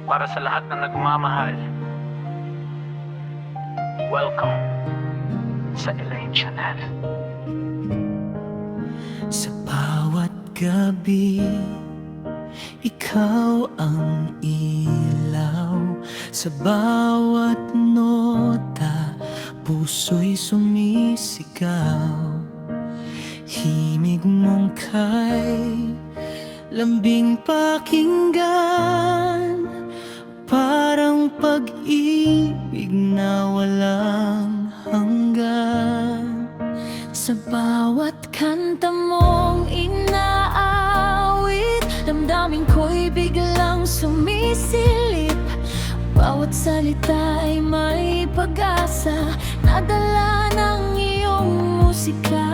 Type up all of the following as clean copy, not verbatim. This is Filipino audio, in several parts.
para sa lahat ng nagmamahal. Welcome sa Elaine Chanel. Sa bawat gabi, ikaw ang ilaw. Sa bawat nota, puso'y sumisigaw. Himig mong kay lambing pakinggan, parang pag-ibig na walang hanggan. Sa bawat kanta mong inaawit, damdamin ko'y biglang sumisilip. Bawat salita ay may pag-asa, nadala ng iyong musika.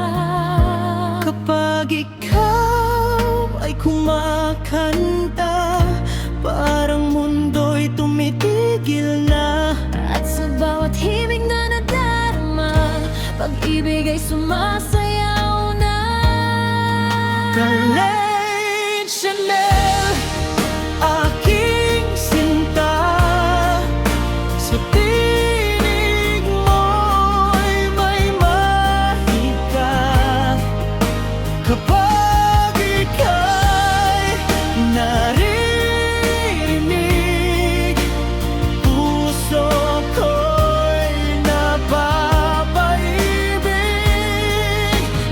Kapag ikaw ay kumakanta, parang mundo'y tumitigil na. At sa bawat himig na nadarama, pag-ibig ay sumasayaw na. Elaine Chanel, aking sinta. Sa tinig mo'y may mahika. Kapag ika'y naririnig, puso ko'y napapaibig.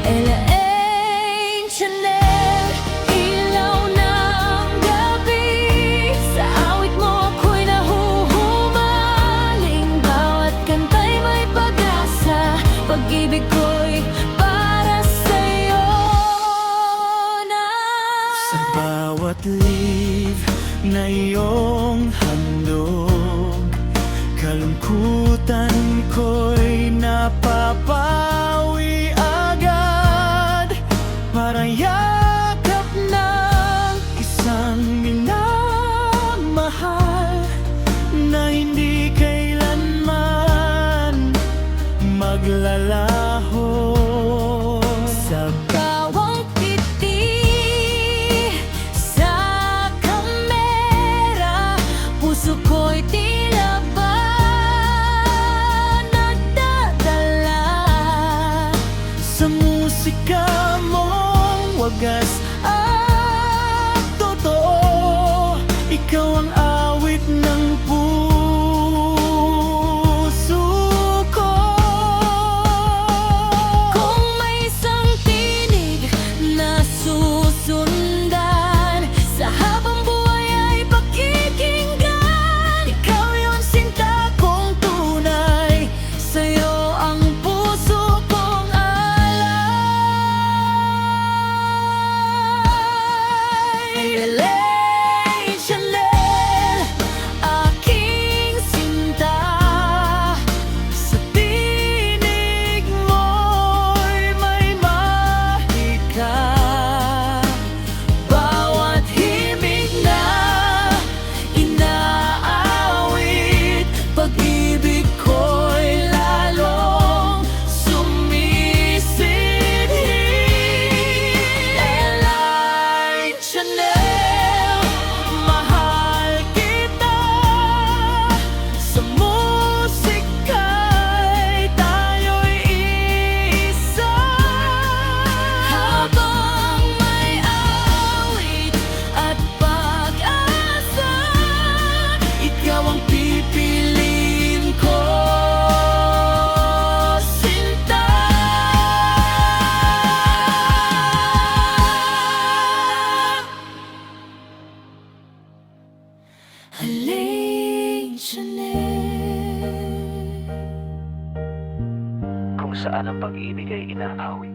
Elaine Chanel, ilaw ng gabi. Sa awit mo ako'y nahuhumaling. Bawat kanta'y may pag-asa, pag-ibig ko'y para sa'yo na. Sa bawat live na iyong handog, kalungkutan ko'y napapawi agad. Parang yakap ng isang minamahal na hindi kailanman maglalaho. Sa Bawang piti sa kamera, puso ko'y tila ba nagdadala. Sa musika mong wagas at totoo, ikaw ang awit ng puso ko. Kung may isang tinig na susundan, sa habang buhay ay pakikinggan. Ikaw yung sinta kong tunay, sa'yo ang puso kong alay. Elaine Chanel, aking sinta. Sa tinig mo'y may mahika. Bawat himig na Inaawit, pag-ibig ko'y lalong sumisidhi. Elaine Chanel, mahal kita. Sa musika'y tayo'y isa. habang may awit at pag-asa, Ikaw ang pipiliin ko, sinta. Elaine Chanel. Kung saan ang pag-ibig ay inaawit,